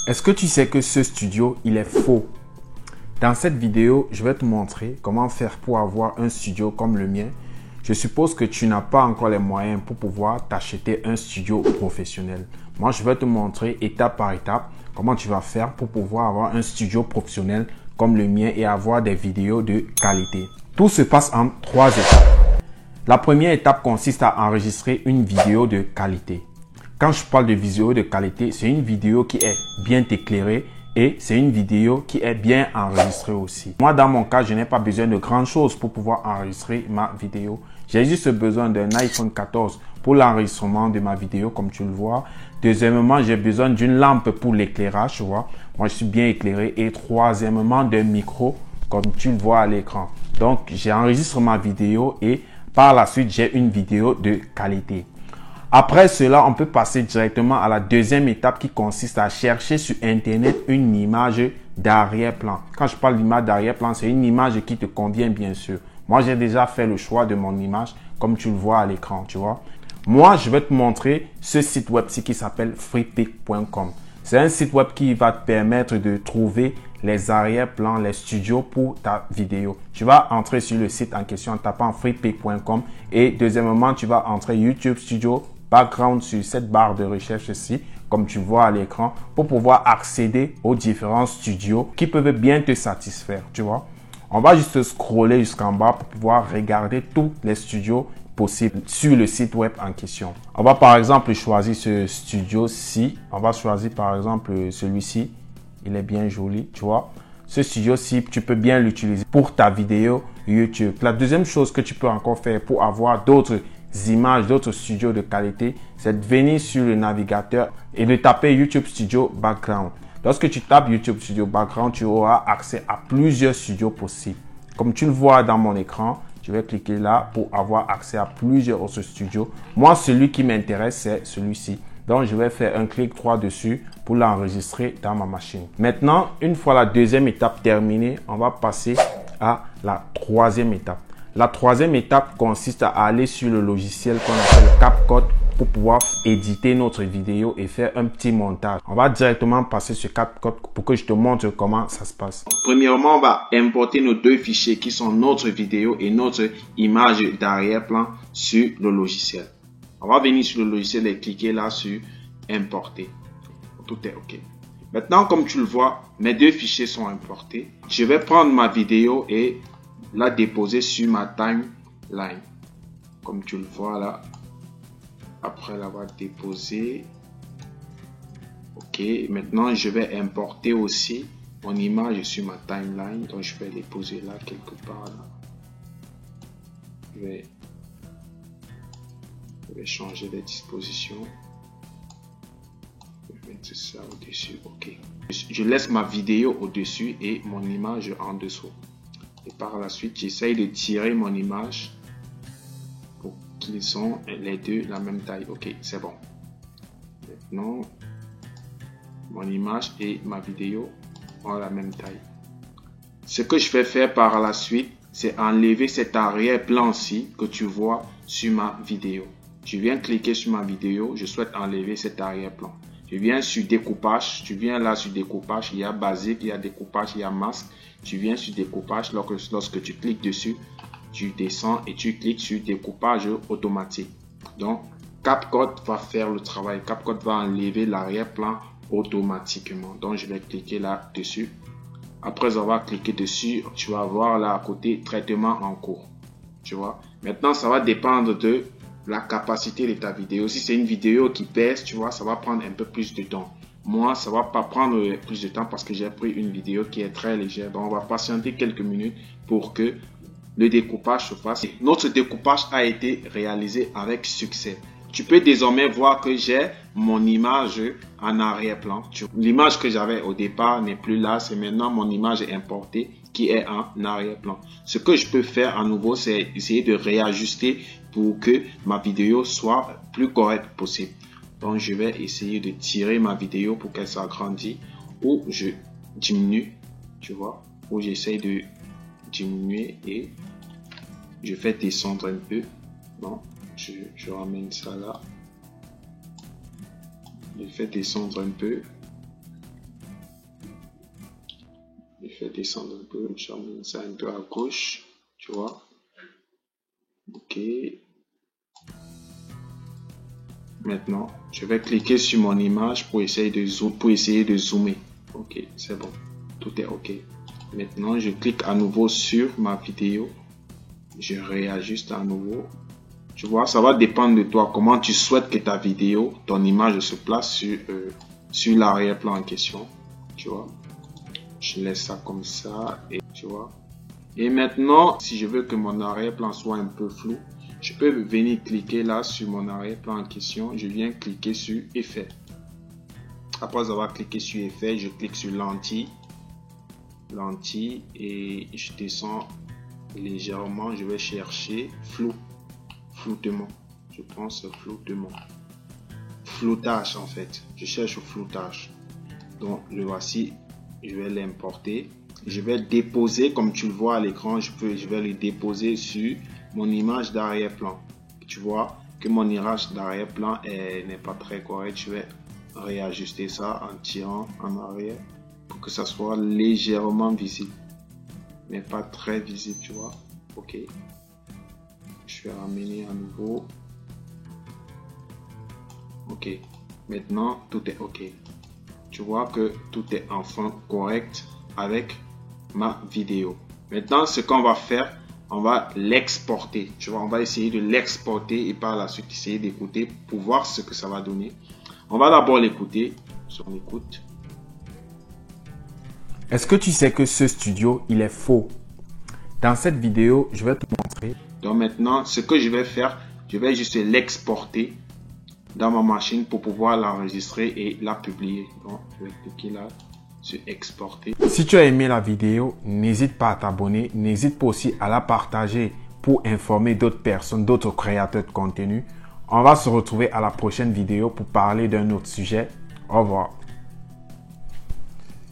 Est-ce que tu sais que ce studio, il est faux? Dans cette vidéo, je vais te montrer comment faire pour avoir un studio comme le mien. Je suppose que tu n'as pas encore les moyens pour pouvoir t'acheter un studio professionnel. Moi, je vais te montrer étape par étape comment tu vas faire pour pouvoir avoir un studio professionnel comme le mien et avoir des vidéos de qualité. Tout se passe en 3 étapes. La première étape consiste à enregistrer une vidéo de qualité. Quand je parle de vidéo de qualité, c'est une vidéo qui est bien éclairée et c'est une vidéo qui est bien enregistrée aussi. Moi, dans mon cas, je n'ai pas besoin de grandes choses pour pouvoir enregistrer ma vidéo. J'ai juste besoin d'un iPhone 14 pour l'enregistrement de ma vidéo, comme tu le vois. Deuxièmement, j'ai besoin d'une lampe pour l'éclairage, tu vois. Moi, je suis bien éclairé. Et troisièmement, d'un micro, comme tu le vois à l'écran. Donc, j'enregistre ma vidéo et par la suite, j'ai une vidéo de qualité. Après cela, on peut passer directement à la deuxième étape qui consiste à chercher sur Internet une image d'arrière-plan. Quand je parle d'image d'arrière-plan, c'est une image qui te convient bien sûr. Moi, j'ai déjà fait le choix de mon image comme tu le vois à l'écran, tu vois. Moi, je vais te montrer ce site web-ci qui s'appelle freepik.com. C'est un site web qui va te permettre de trouver les arrière-plans, les studios pour ta vidéo. Tu vas entrer sur le site en question en tapant freepik.com et deuxièmement, tu vas entrer YouTube Studio Background sur cette barre de recherche ici, comme tu vois à l'écran, pour pouvoir accéder aux différents studios qui peuvent bien te satisfaire, tu vois. On va juste scroller jusqu'en bas pour pouvoir regarder tous les studios possibles sur le site web en question. On va par exemple choisir ce studio-ci. On va choisir par exemple celui-ci. Il est bien joli, tu vois. Ce studio-ci, tu peux bien l'utiliser pour ta vidéo YouTube. La deuxième chose que tu peux encore faire pour avoir d'autres images, d'autres studios de qualité, c'est de venir sur le navigateur et de taper YouTube Studio Background. Lorsque tu tapes YouTube Studio Background, tu auras accès à plusieurs studios possibles. Comme tu le vois dans mon écran, je vais cliquer là pour avoir accès à plusieurs autres studios. Moi, celui qui m'intéresse, c'est celui-ci. Donc, je vais faire un clic droit dessus pour l'enregistrer dans ma machine. Maintenant, une fois la deuxième étape terminée, on va passer à la troisième étape. La troisième étape consiste à aller sur le logiciel qu'on appelle CapCut pour pouvoir éditer notre vidéo et faire un petit montage. On va directement passer sur CapCut pour que je te montre comment ça se passe. Premièrement, on va importer nos deux fichiers qui sont notre vidéo et notre image d'arrière-plan sur le logiciel. On va venir sur le logiciel et cliquer là sur importer. Tout est OK. Maintenant, comme tu le vois, mes deux fichiers sont importés. Je vais prendre ma vidéo et la déposer sur ma timeline. Comme tu le vois là. Après l'avoir déposé. OK. Maintenant, je vais importer aussi mon image sur ma timeline. Donc, je vais déposer là quelque part. Là. Je vais changer les dispositions. Je vais mettre ça au-dessus. OK. Je laisse ma vidéo au-dessus et mon image en dessous. Et par la suite, j'essaye de tirer mon image pour qu'ils sont les deux la même taille. OK, c'est bon. Maintenant, mon image et ma vidéo ont la même taille. Ce que je vais faire par la suite, c'est enlever cet arrière-plan-ci que tu vois sur ma vidéo. Je viens cliquer sur ma vidéo, je souhaite enlever cet arrière-plan. Je viens sur découpage, tu viens là sur découpage, il y a basique, il y a découpage, il y a masque. Tu viens sur découpage, lorsque tu cliques dessus, tu descends et tu cliques sur découpage automatique. Donc, CapCut va faire le travail. CapCut va enlever l'arrière-plan automatiquement. Donc, je vais cliquer là dessus. Après avoir cliqué dessus, tu vas voir là à côté traitement en cours. Tu vois. Maintenant, ça va dépendre de la capacité de ta vidéo. Si c'est une vidéo qui pèse, tu vois, ça va prendre un peu plus de temps. Moi, ça va pas prendre plus de temps parce que j'ai pris une vidéo qui est très légère. Donc, on va patienter quelques minutes pour que le découpage se fasse. Notre découpage a été réalisé avec succès. Tu peux désormais voir que j'ai mon image en arrière-plan. L'image que j'avais au départ n'est plus là. C'est maintenant mon image importée qui est en arrière-plan. Ce que je peux faire à nouveau, c'est essayer de réajuster pour que ma vidéo soit plus correcte possible. Donc, je vais essayer de tirer ma vidéo pour qu'elle s'agrandisse ou je diminue, tu vois, ou j'essaye de diminuer et je fais descendre un peu. Bon, je ramène ça là. Je fais descendre un peu. Je vais descendre un peu, je vais mettre ça un peu à gauche, tu vois. Ok. Maintenant, je vais cliquer sur mon image pour essayer de zoomer. Ok, c'est bon. Tout est ok. Maintenant, je clique à nouveau sur ma vidéo. Je réajuste à nouveau. Tu vois, ça va dépendre de toi. Comment tu souhaites que ta vidéo, ton image se place sur l'arrière-plan en question. Tu vois. Je laisse ça comme ça. Et tu vois. Et maintenant, si je veux que mon arrière-plan soit un peu flou, je peux venir cliquer là sur mon arrière-plan en question. Je viens cliquer sur effet. Après avoir cliqué sur effet, je clique sur lentille. Lentille et je descends légèrement. Je vais chercher flou. Floutement. Je pense floutement. Floutage en fait. Je cherche floutage. Donc le voici. Je vais l'importer. Je vais déposer comme tu le vois à l'écran. Je vais le déposer sur mon image d'arrière-plan. Tu vois que mon image d'arrière-plan n'est pas très correct. Je vais réajuster ça en tirant en arrière pour que ça soit légèrement visible. Mais pas très visible, tu vois. Ok. Je vais ramener à nouveau. Ok. Maintenant, tout est ok. Tu vois que tout est enfin correct avec ma vidéo. Maintenant, ce qu'on va faire, on va l'exporter. Tu vois, on va essayer de l'exporter et par la suite essayer d'écouter pour voir ce que ça va donner. On va d'abord l'écouter. On écoute. Est-ce que tu sais que ce studio, il est faux? Dans cette vidéo, je vais te montrer. Donc maintenant, ce que je vais faire, je vais juste l'exporter dans ma machine pour pouvoir l'enregistrer et la publier. Donc, je vais cliquer là sur exporter. Si tu as aimé la vidéo, n'hésite pas à t'abonner. N'hésite pas aussi à la partager pour informer d'autres personnes, d'autres créateurs de contenu. On va se retrouver à la prochaine vidéo pour parler d'un autre sujet. Au revoir.